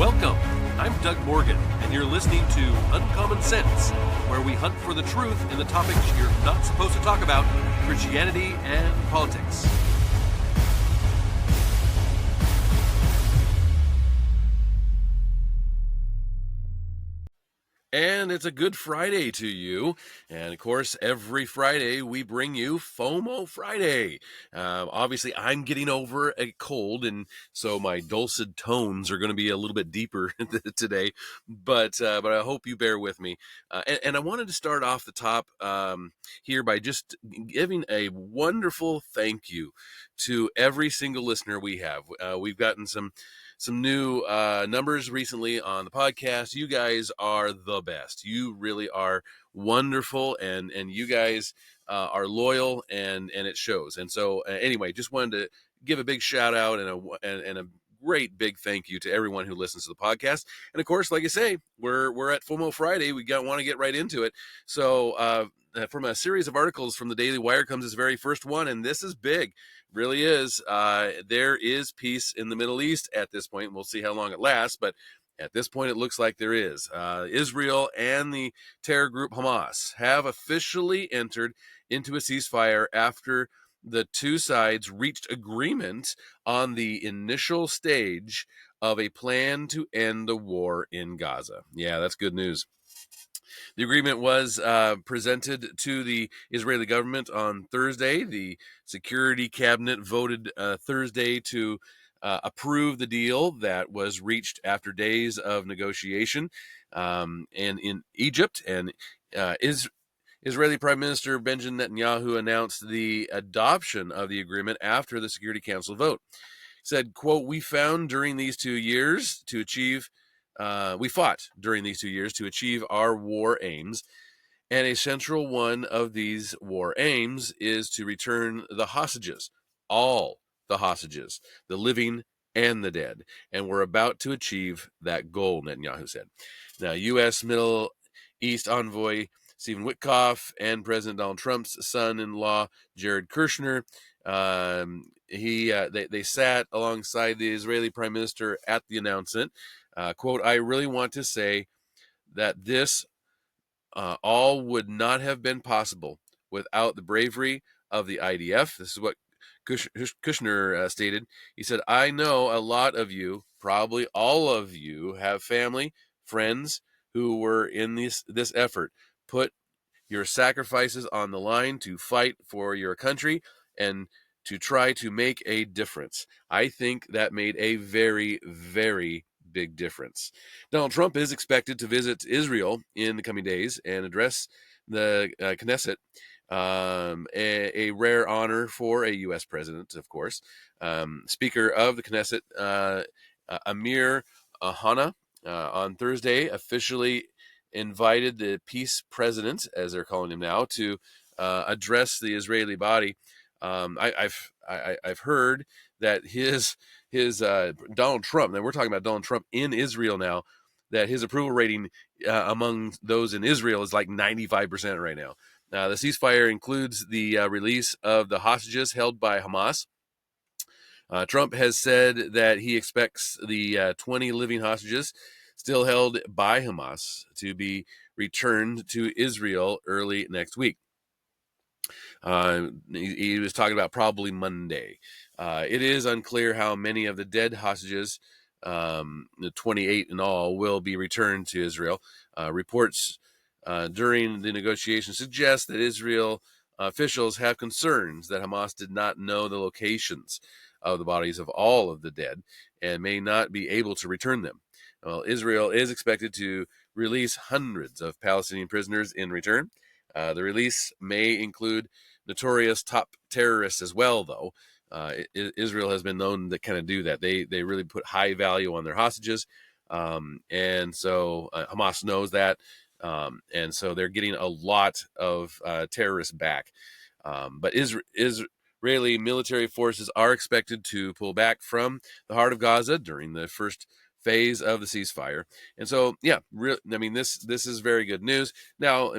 Welcome. I'm Doug Morgan, and you're listening to Uncommon Sense, where we hunt for the truth in the topics you're not supposed to talk about, Christianity and politics. And it's a good Friday to you. And of course, every Friday we bring you FOMO Friday. Obviously, I'm getting over a cold, and so my dulcet tones are going to be a little bit deeper today. But I hope you bear with me. And I wanted to start off the top here by just giving a wonderful thank you to every single listener we have. We've gotten some new numbers recently on the podcast. You guys are the best. You really are wonderful, and you guys are loyal, and it shows. And so anyway, just wanted to give a big shout out and a great big thank you to everyone who listens to the podcast. And of course, like I say, we're at FOMO Friday. We want to get right into it. So from a series of articles from the Daily Wire comes this very first one, and this is big. Really is. There is peace in the Middle East at this point. We'll see how long it lasts, but at this point, it looks like there is. Israel and the terror group Hamas have officially entered into a ceasefire after the two sides reached agreement on the initial stage of a plan to end the war in Gaza. Yeah, that's good news. The agreement was presented to the Israeli government on Thursday. The Security Cabinet voted Thursday to approve the deal that was reached after days of negotiation. And in Egypt, and Israeli Prime Minister Benjamin Netanyahu announced the adoption of the agreement after the Security Council vote. He said, quote, we fought during these 2 years to achieve our war aims, and a central one of these war aims is to return the hostages, all the hostages, the living and the dead, and we're about to achieve that goal, Netanyahu said. Now, U.S. Middle East envoy Stephen Witkoff and President Donald Trump's son-in-law, Jared Kushner, they sat alongside the Israeli Prime Minister at the announcement. Quote, I really want to say that this all would not have been possible without the bravery of the IDF. This is what Kushner stated. He said, I know a lot of you, probably all of you, have family, friends who were in this effort. Put your sacrifices on the line to fight for your country and to try to make a difference. I think that made a very, very big difference. Donald Trump is expected to visit Israel in the coming days and address the Knesset, a rare honor for a U.S. president, of course. Speaker of the Knesset, Amir Ohana, on Thursday officially invited the peace president, as they're calling him now, to address the Israeli body. I've heard that his Donald Trump, and we're talking about Donald Trump in Israel now, that his approval rating among those in Israel is like 95% right now. The ceasefire includes the release of the hostages held by Hamas. Trump has said that he expects the 20 living hostages still held by Hamas to be returned to Israel early next week. He was talking about probably Monday. It is unclear how many of the dead hostages, the 28 in all, will be returned to Israel. Reports during the negotiations suggest that Israel officials have concerns that Hamas did not know the locations of the bodies of all of the dead and may not be able to return them. Well, Israel is expected to release hundreds of Palestinian prisoners in return. The release may include notorious top terrorists as well, though. Israel has been known to kind of do that. They really put high value on their hostages, and so Hamas knows that, and so they're getting a lot of terrorists back. But Israeli military forces are expected to pull back from the heart of Gaza during the first phase of the ceasefire, and so this is very good news. Now,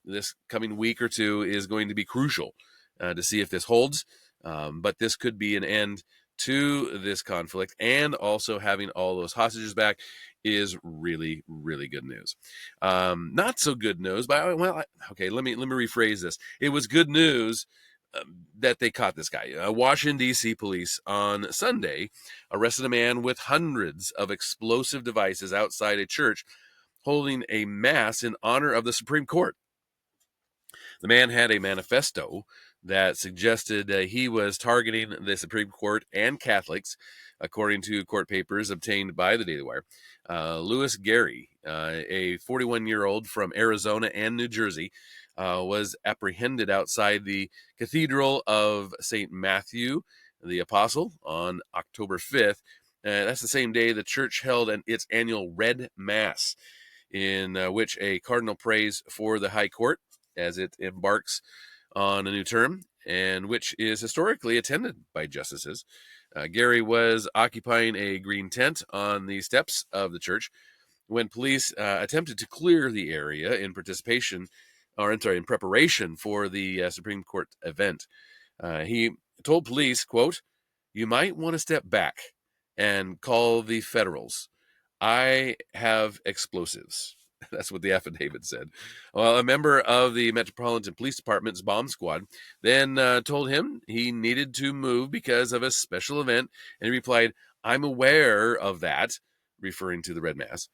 this coming week or two is going to be crucial to see if this holds. But this could be an end to this conflict and also having all those hostages back is really, really good news. Not so good news, but okay, let me rephrase this. It was good news that they caught this guy. Washington, D.C. police on Sunday arrested a man with hundreds of explosive devices outside a church holding a mass in honor of the Supreme Court. The man had a manifesto that suggested he was targeting the Supreme Court and Catholics, according to court papers obtained by the Daily Wire. Louis Gary, a 41-year-old from Arizona and New Jersey, was apprehended outside the Cathedral of St. Matthew the Apostle on October 5th. That's the same day the church held its annual Red Mass, in which a cardinal prays for the High Court as it embarks on a new term, and which is historically attended by justices. Gary was occupying a green tent on the steps of the church when police attempted to clear the area in preparation for the Supreme Court event. He told police, quote, "You might want to step back and call the federals. I have explosives." That's what the affidavit said. Well, a member of the Metropolitan Police Department's bomb squad then told him he needed to move because of a special event, and he replied, "I'm aware of that," referring to the Red Mass.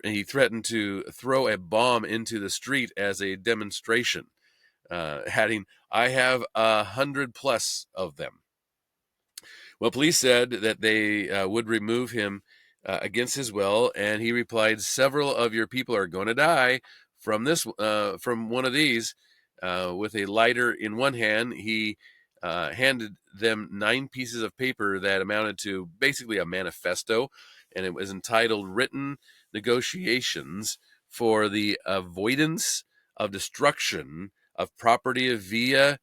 He threatened to throw a bomb into the street as a demonstration, adding, "I have 100 plus of them." Well, police said that they would remove him against his will, and he replied, "Several of your people are going to die from one of these." With a lighter in one hand, he handed them 9 pieces of paper that amounted to basically a manifesto, and it was entitled "Written Negotiations for the Avoidance of Destruction of Property via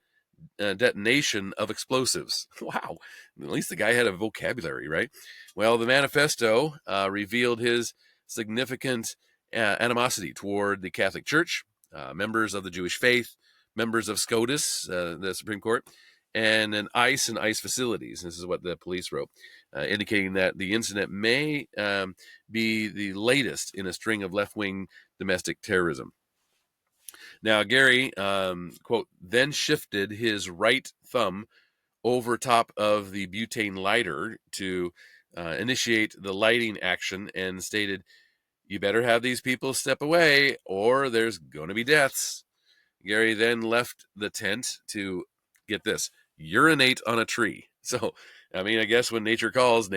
Detonation of Explosives." Wow, at least the guy had a vocabulary, right? Well, the manifesto revealed his significant animosity toward the Catholic Church, members of the Jewish faith, members of SCOTUS, the Supreme Court, and ICE and ICE facilities. This is what the police wrote, indicating that the incident may be the latest in a string of left-wing domestic terrorism. Now, Gary, quote, then shifted his right thumb over top of the butane lighter to initiate the lighting action and stated, "You better have these people step away or there's going to be deaths." Gary then left the tent to, get this, urinate on a tree. So, I mean, I guess when nature calls,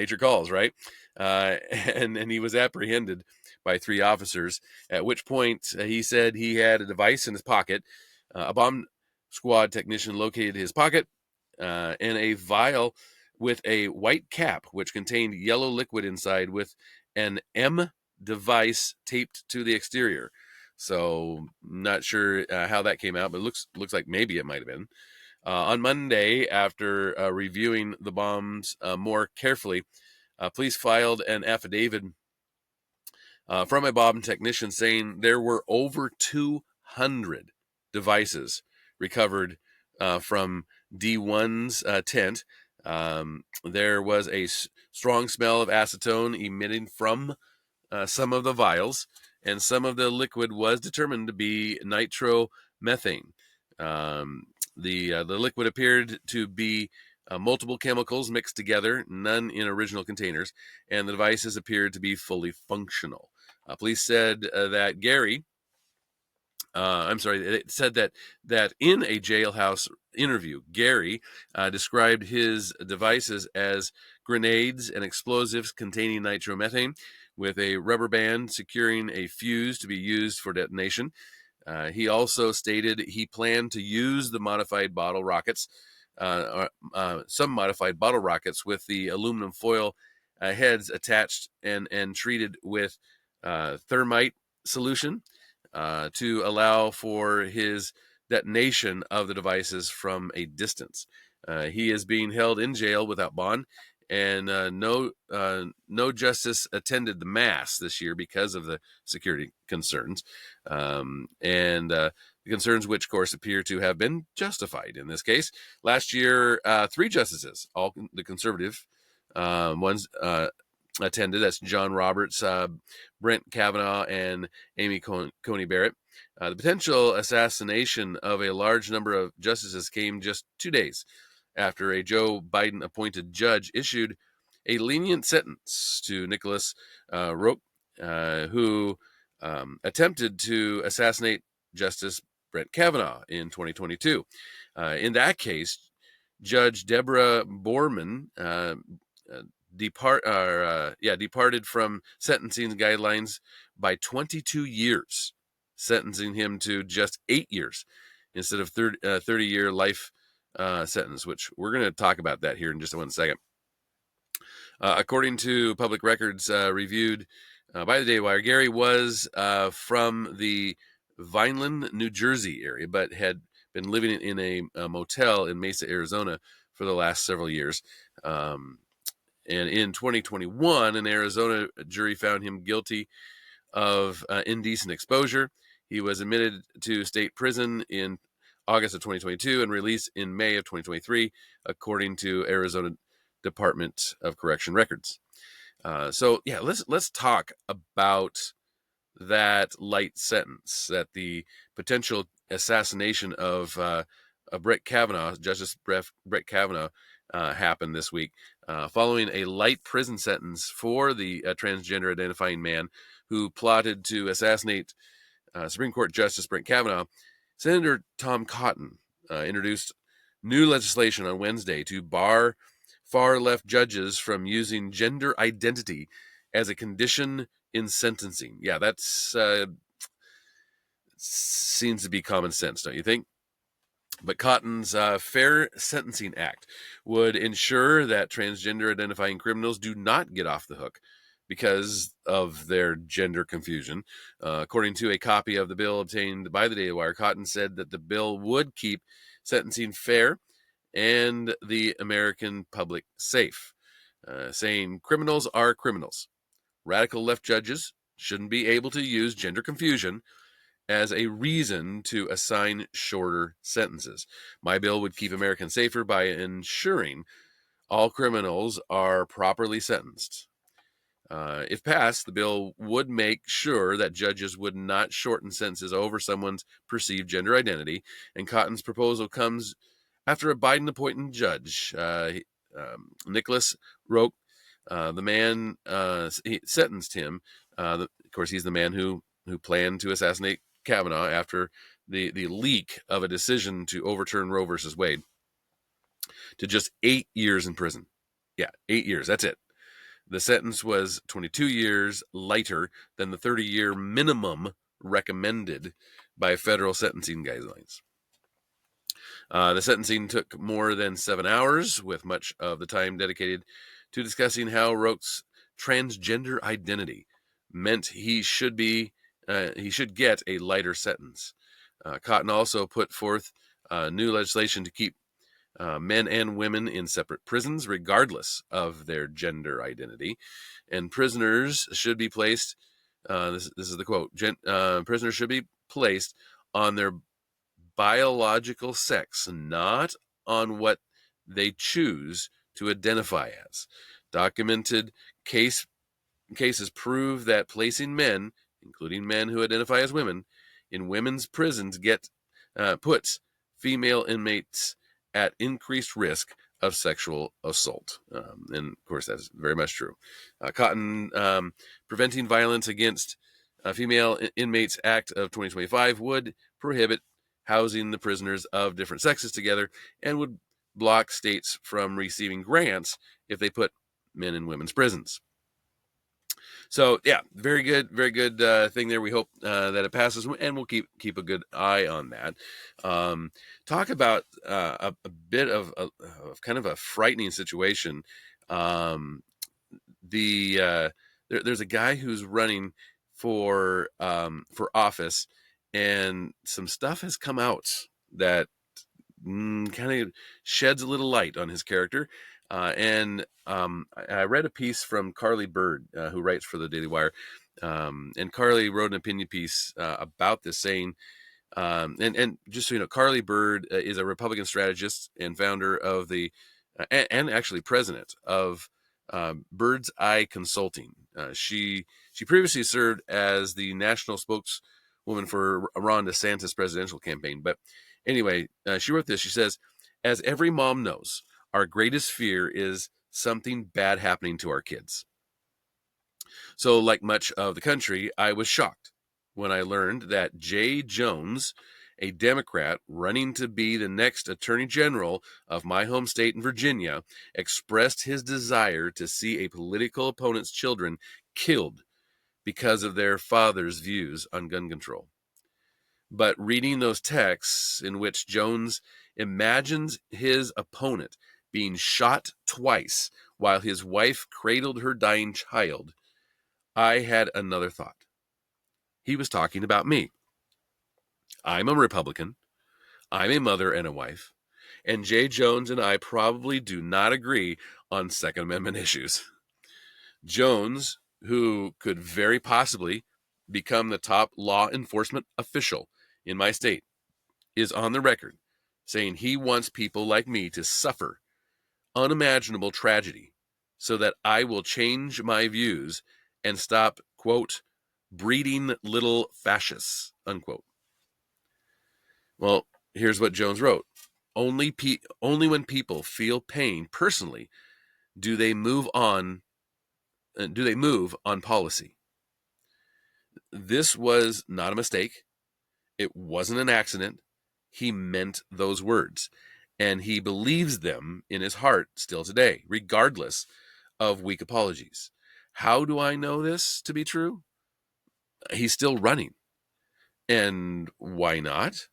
right? And he was apprehended by 3 officers, at which point he said he had a device in his pocket. A bomb squad technician located his pocket and a vial with a white cap, which contained yellow liquid inside with an M device taped to the exterior. So, not sure how that came out, but looks like maybe it might have been. On Monday, after reviewing the bombs more carefully, police filed an affidavit from a bomb technician saying there were over 200 devices recovered from D1's tent. There was a strong smell of acetone emitting from some of the vials, and some of the liquid was determined to be nitromethane. The liquid appeared to be multiple chemicals mixed together, none in original containers, and the devices appeared to be fully functional. Police said that Gary, it said that in a jailhouse interview, Gary described his devices as grenades and explosives containing nitromethane, with a rubber band securing a fuse to be used for detonation. He also stated he planned to use the modified bottle rockets, some modified bottle rockets with the aluminum foil heads attached and treated with thermite solution to allow for his detonation of the devices from a distance. He is being held in jail without bond, and no justice attended the mass this year because of the security concerns, and the concerns which, of course, appear to have been justified in this case. Last year, 3 justices, all the conservative ones, attended. That's John Roberts, Brent Kavanaugh, and Amy Coney Barrett. The potential assassination of a large number of justices came just 2 days after a Joe Biden appointed judge issued a lenient sentence to Nicholas Roque, who attempted to assassinate Justice Brett Kavanaugh in 2022. In that case, Judge Deborah Borman departed from sentencing guidelines by 22 years, sentencing him to just 8 years instead of 30-year life sentence, which we're going to talk about that here in just 1 second. According to public records reviewed by the Daily Wire, Gary was from the Vineland, New Jersey area, but had been living in a motel in Mesa, Arizona for the last several years. And in 2021, an Arizona jury found him guilty of indecent exposure. He was admitted to state prison in August of 2022 and released in May of 2023, according to Arizona Department of Correction records. So yeah, let's talk about that light sentence, that the potential assassination of Brett Kavanaugh, Justice Brett Kavanaugh, happened this week, following a light prison sentence for the transgender identifying man who plotted to assassinate Supreme Court Justice Brett Kavanaugh. Senator Tom Cotton introduced new legislation on Wednesday to bar far-left judges from using gender identity as a condition in sentencing. Yeah, that's seems to be common sense, don't you think? But Cotton's Fair Sentencing Act would ensure that transgender identifying criminals do not get off the hook because of their gender confusion. According to a copy of the bill obtained by the Daily Wire, Cotton said that the bill would keep sentencing fair and the American public safe, saying criminals are criminals. Radical left judges shouldn't be able to use gender confusion as a reason to assign shorter sentences. My bill would keep Americans safer by ensuring all criminals are properly sentenced. If passed, the bill would make sure that judges would not shorten sentences over someone's perceived gender identity, and Cotton's proposal comes after a Biden-appointed judge, Nicholas Roque, the man he sentenced him. Of course, he's the man who planned to assassinate Kavanaugh after the leak of a decision to overturn Roe versus Wade, to just 8 years in prison. Yeah, 8 years. That's it. The sentence was 22 years lighter than the 30-year minimum recommended by federal sentencing guidelines. The sentencing took more than 7 hours, with much of the time dedicated to discussing how Roque's transgender identity meant he should get a lighter sentence. Cotton also put forth new legislation to keep men and women in separate prisons, regardless of their gender identity. And prisoners should be placed, this is the quote, prisoners should be placed on their biological sex, not on what they choose to identify as. Documented cases prove that placing men, including men who identify as women, in women's prisons puts female inmates at increased risk of sexual assault. And of course, that's very much true. Cotton Preventing Violence Against Female Inmates Act of 2025 would prohibit housing the prisoners of different sexes together and would block states from receiving grants if they put men in women's prisons. So yeah, very good thing there. We hope that it passes, and we'll keep a good eye on that. Talk about a bit of kind of a frightening situation. There's a guy who's running for office, and some stuff has come out that kind of sheds a little light on his character. I read a piece from Carly Bird, who writes for the Daily Wire. And Carly wrote an opinion piece about this, saying, and just so you know, Carly Bird is a Republican strategist and founder of and actually president of Bird's Eye Consulting. She previously served as the national spokeswoman for Ron DeSantis' presidential campaign. But anyway, she wrote this. She says, "As every mom knows, our greatest fear is something bad happening to our kids. So, like much of the country, I was shocked when I learned that Jay Jones, a Democrat running to be the next Attorney General of my home state in Virginia, expressed his desire to see a political opponent's children killed because of their father's views on gun control. But reading those texts in which Jones imagines his opponent being shot twice while his wife cradled her dying child, I had another thought. He was talking about me. I'm a Republican. I'm a mother and a wife. And Jay Jones and I probably do not agree on Second Amendment issues. Jones, who could very possibly become the top law enforcement official in my state, is on the record saying he wants people like me to suffer unimaginable tragedy so that I will change my views and stop, quote, breeding little fascists, unquote." Well, here's what Jones wrote. Only when people feel pain personally do they move on policy. This was not a mistake. It wasn't an accident. He meant those words, and he believes them in his heart still today, regardless of weak apologies. How do I know this to be true? He's still running. And why not?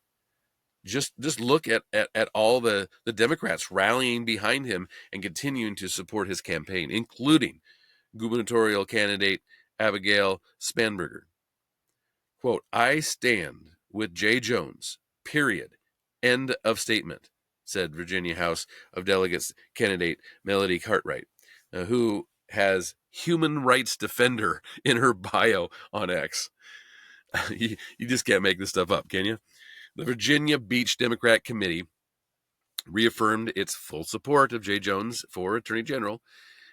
Just look at all the Democrats rallying behind him and continuing to support his campaign, including gubernatorial candidate Abigail Spanberger. Quote, "I stand with Jay Jones, period. End of statement," said Virginia House of Delegates candidate Melody Cartwright, who has human rights defender in her bio on X. You just can't make this stuff up, can you? The Virginia Beach Democrat Committee reaffirmed its full support of Jay Jones for Attorney General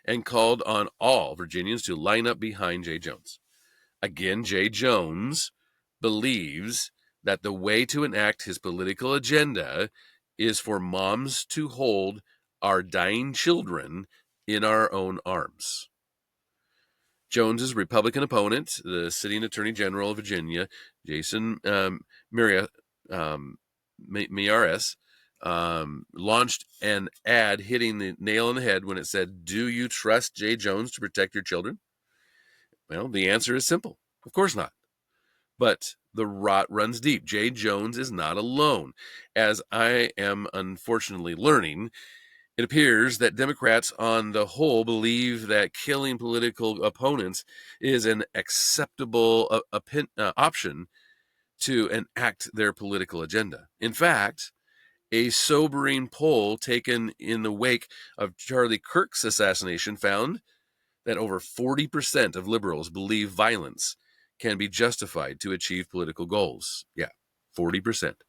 and called on all Virginians to line up behind Jay Jones. Again, Jay Jones believes that the way to enact his political agenda is for moms to hold our dying children in our own arms. Jones's Republican opponent, the sitting Attorney General of Virginia, Jason Miyares, launched an ad hitting the nail on the head when it said, "Do you trust Jay Jones to protect your children?" Well, the answer is simple. Of course not. But the rot runs deep. Jay Jones is not alone. As I am unfortunately learning, it appears that Democrats on the whole believe that killing political opponents is an acceptable option to enact their political agenda. In fact, a sobering poll taken in the wake of Charlie Kirk's assassination found that over 40% of liberals believe violence can be justified to achieve political goals. Yeah, 40%.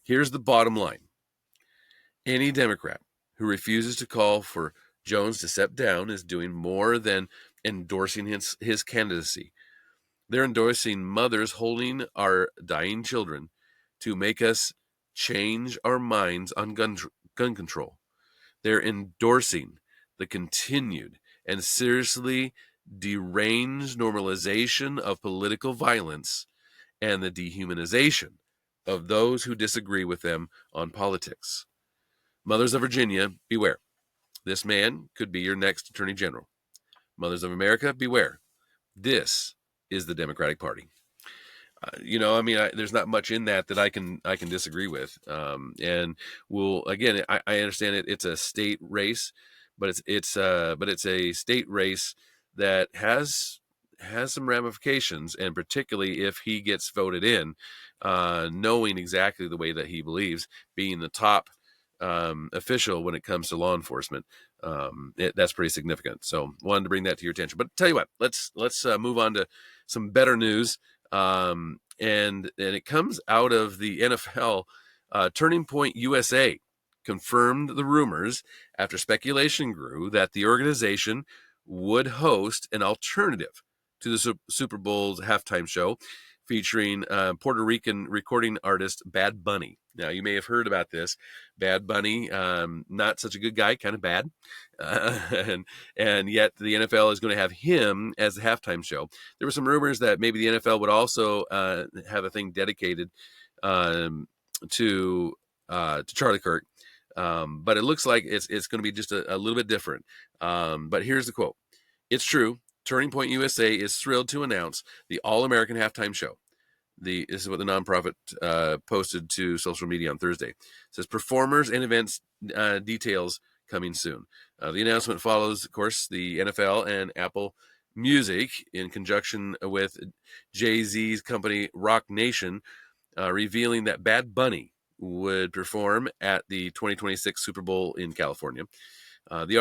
Here's the bottom line. Any Democrat who refuses to call for Jones to step down is doing more than endorsing his candidacy. They're endorsing mothers holding our dying children to make us change our minds on gun control. They're endorsing the continued and seriously deranged normalization of political violence and the dehumanization of those who disagree with them on politics. Mothers of Virginia, beware. This man could be your next Attorney General. Mothers of America, beware. This is the Democratic Party. There's not much in that I can disagree with. And again, I understand it's a state race, but it's a state race that has some ramifications, and particularly if he gets voted in, knowing exactly the way that he believes, being the top official when it comes to law enforcement. That's pretty significant. So wanted to bring that to your attention. But tell you what, let's move on to some better news. And it comes out of the NFL. Turning Point USA confirmed the rumors after speculation grew that the organization would host an alternative to the Super Bowl's halftime show featuring Puerto Rican recording artist Bad Bunny. Now, you may have heard about this. Bad Bunny, not such a good guy, kind of bad. And yet the NFL is going to have him as the halftime show. There were some rumors that maybe the NFL would also have a thing dedicated to Charlie Kirk. But it looks like it's going to be just a little bit different. But here's the quote. It's true. Turning Point USA is thrilled to announce the All-American Halftime Show. This is what the nonprofit posted to social media on Thursday. It says performers and events details coming soon. The announcement follows, of course, the NFL and Apple Music in conjunction with Jay-Z's company Rock Nation, revealing that Bad Bunny would perform at the 2026 Super Bowl in California. The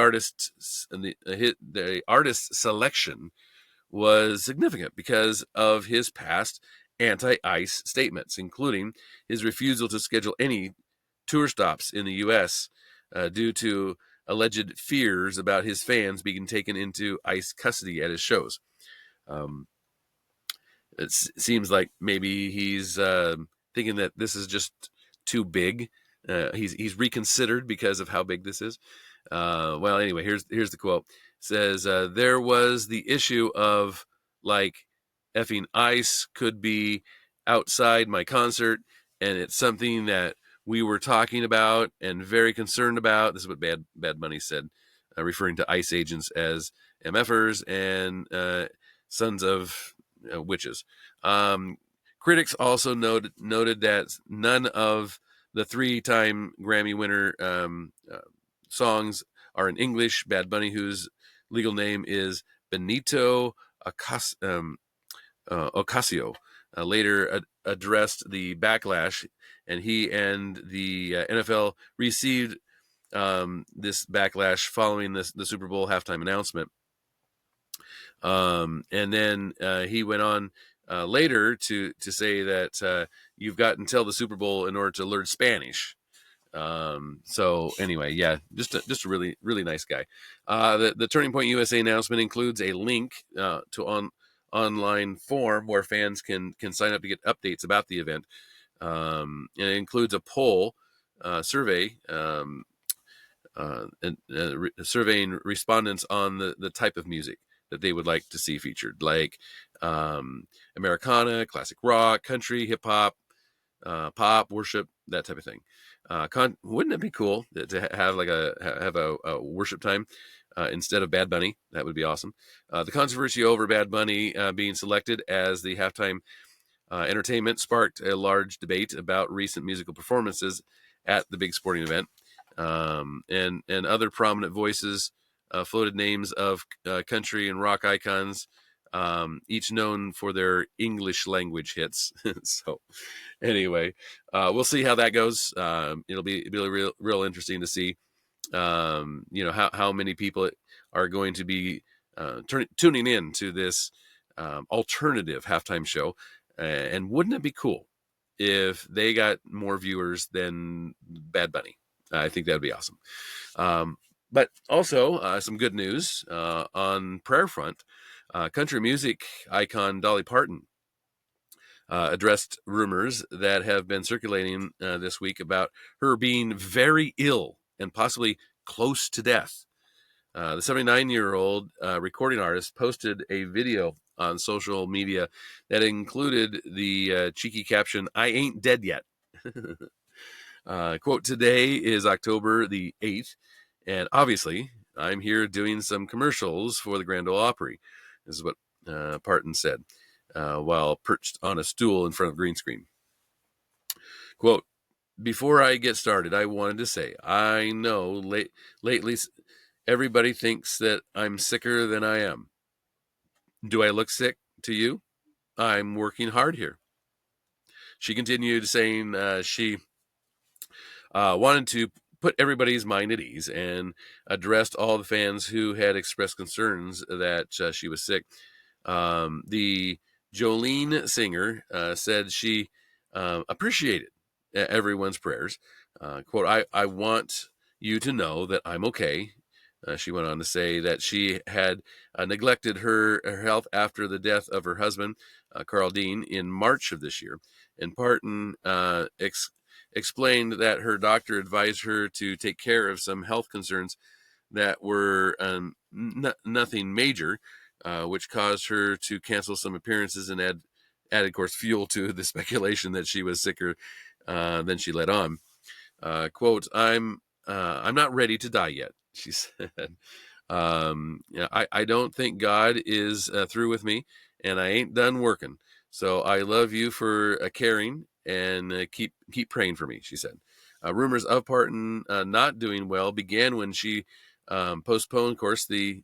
artist's selection was significant because of his past anti-ICE statements, including his refusal to schedule any tour stops in the U.S. Due to alleged fears about his fans being taken into ICE custody at his shows. It seems like maybe he's thinking that this is just too big. He's reconsidered because of how big this is. Well, anyway, here's the quote. It says, there was the issue of like effing ICE could be outside my concert, and it's something that we were talking about and very concerned about. This is what Bad Bunny said, referring to ICE agents as MFers and sons of witches. Critics also noted that none of the 3-time Grammy winner songs are in English. Bad Bunny, whose legal name is Benito Ocasio, later addressed the backlash, and he and the NFL received this backlash following the Super Bowl halftime announcement. And then he went on later to say that you've got until the Super Bowl in order to learn Spanish. So anyway, yeah, just a really, really nice guy. The Turning Point USA announcement includes a link to online form where fans can sign up to get updates about the event. And it includes a poll survey surveying respondents on the type of music that they would like to see featured, like Americana, classic rock, country, hip hop, pop, worship, that type of thing. Wouldn't it be cool to have a worship time instead of Bad Bunny? That would be awesome. The controversy over Bad Bunny being selected as the halftime entertainment sparked a large debate about recent musical performances at the big sporting event. And other prominent voices floated names of country and rock icons, each known for their English language hits. So anyway, we'll see how that goes. It'll be real interesting to see, how many people are going to be tuning in to this alternative halftime show. And wouldn't it be cool if they got more viewers than Bad Bunny? I think that would be awesome. But also some good news on prayer front. Country music icon Dolly Parton addressed rumors that have been circulating this week about her being very ill and possibly close to death. The 79-year-old recording artist posted a video on social media that included the cheeky caption, "I ain't dead yet." Quote, today is October the 8th, and obviously I'm here doing some commercials for the Grand Ole Opry. This is what Parton said while perched on a stool in front of a green screen. Quote, before I get started, I wanted to say, I know lately everybody thinks that I'm sicker than I am. Do I look sick to you? I'm working hard here. She continued saying she wanted to put everybody's mind at ease and addressed all the fans who had expressed concerns that she was sick. The Jolene singer said she appreciated everyone's prayers. Quote, I want you to know that I'm okay. She went on to say that she had neglected her health after the death of her husband, Carl Dean, in March of this year. And Parton explained that her doctor advised her to take care of some health concerns that were nothing major, which caused her to cancel some appearances and added, of course, fuel to the speculation that she was sicker than she let on. Quote, I'm not ready to die yet, she said. Yeah, I don't think God is through with me, and I ain't done working. So I love you for caring and keep praying for me, she said. Rumors of Parton not doing well began when she postponed, of course, the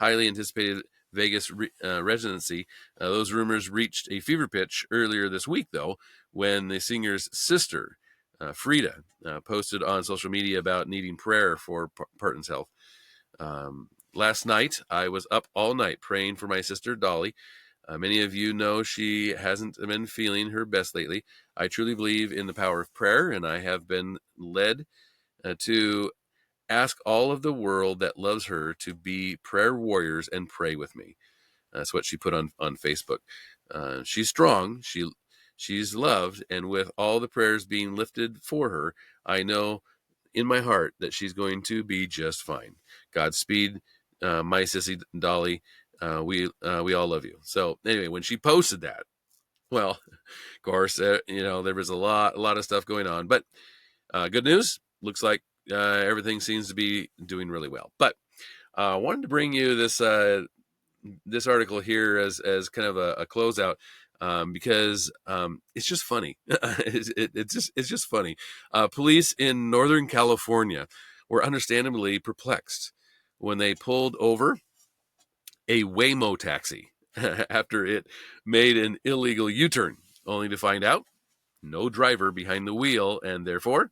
highly anticipated Vegas residency. Those rumors reached a fever pitch earlier this week, though, when the singer's sister, Frida, posted on social media about needing prayer for Parton's health. Last night, I was up all night praying for my sister, Dolly. Many of you know she hasn't been feeling her best lately. I truly believe in the power of prayer, and I have been led to ask all of the world that loves her to be prayer warriors and pray with me. That's what she put on Facebook. She's strong. She's loved, and with all the prayers being lifted for her, I know in my heart that she's going to be just fine. Godspeed, my sissy Dolly. We all love you. So anyway, when she posted that, well, of course, there was a lot of stuff going on, but good news. Looks like everything seems to be doing really well. But I wanted to bring you this article here as kind of a closeout, because it's just funny. It's just funny. Police in Northern California were understandably perplexed when they pulled over a Waymo taxi after it made an illegal U-turn, only to find out no driver behind the wheel and therefore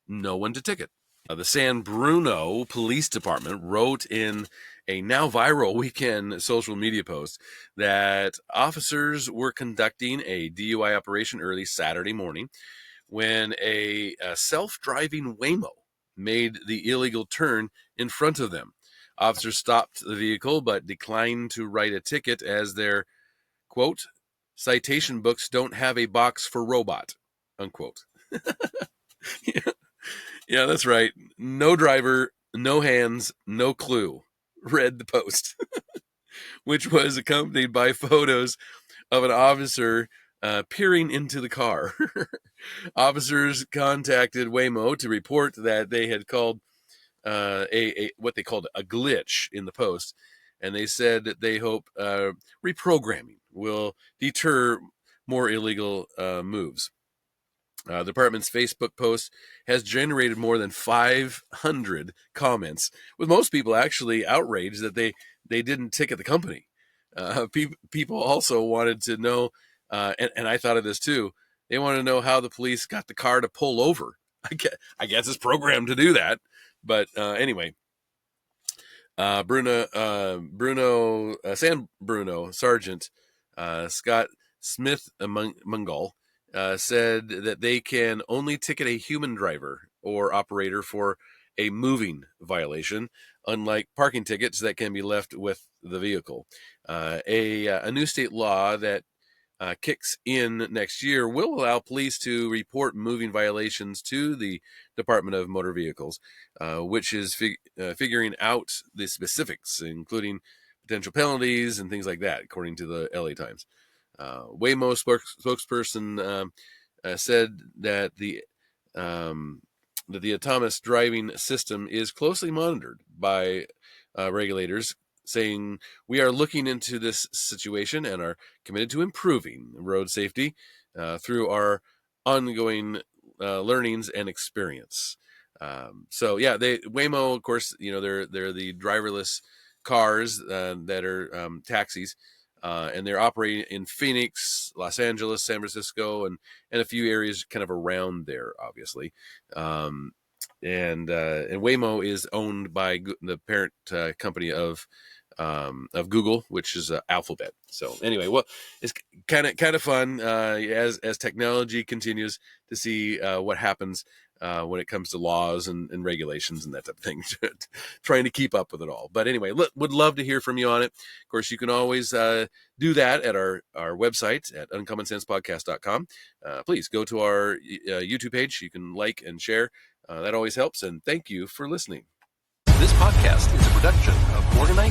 no one to ticket. The San Bruno Police Department wrote in a now viral weekend social media post that officers were conducting a DUI operation early Saturday morning when a self-driving Waymo made the illegal turn in front of them. Officers stopped the vehicle but declined to write a ticket as their, quote, citation books don't have a box for robot, unquote. Yeah. Yeah, that's right. No driver, no hands, no clue. Read the post, which was accompanied by photos of an officer peering into the car. Officers contacted Waymo to report that they had called a what they called a glitch in the post, and they said that they hope reprogramming will deter more illegal moves. The department's Facebook post has generated more than 500 comments, with most people actually outraged that they didn't ticket the company. People also wanted to know, and I thought of this too. They want to know how the police got the car to pull over. I guess it's programmed to do that. But anyway, San Bruno Sergeant Scott Smith Mungal said that they can only ticket a human driver or operator for a moving violation, unlike parking tickets that can be left with the vehicle. A new state law that kicks in next year will allow police to report moving violations to the Department of Motor Vehicles, which is figuring out the specifics, including potential penalties and things like that, according to the LA Times. Waymo spokesperson said that the autonomous driving system is closely monitored by regulators, saying we are looking into this situation and are committed to improving road safety through our ongoing learnings and experience. So yeah, Waymo, of course, they're the driverless cars that are taxis, and they're operating in Phoenix, Los Angeles, San Francisco, and a few areas kind of around there, obviously. and Waymo is owned by the parent company of Google, which is Alphabet. So anyway, well, it's kind of fun as technology continues to see what happens when it comes to laws and regulations and that type of thing, trying to keep up with it all. But anyway, would love to hear from you on it. Of course, you can always do that at our website at uncommonsensepodcast.com. Please go to our YouTube page. You can like and share. That always helps. And thank you for listening. This podcast is a production of Organized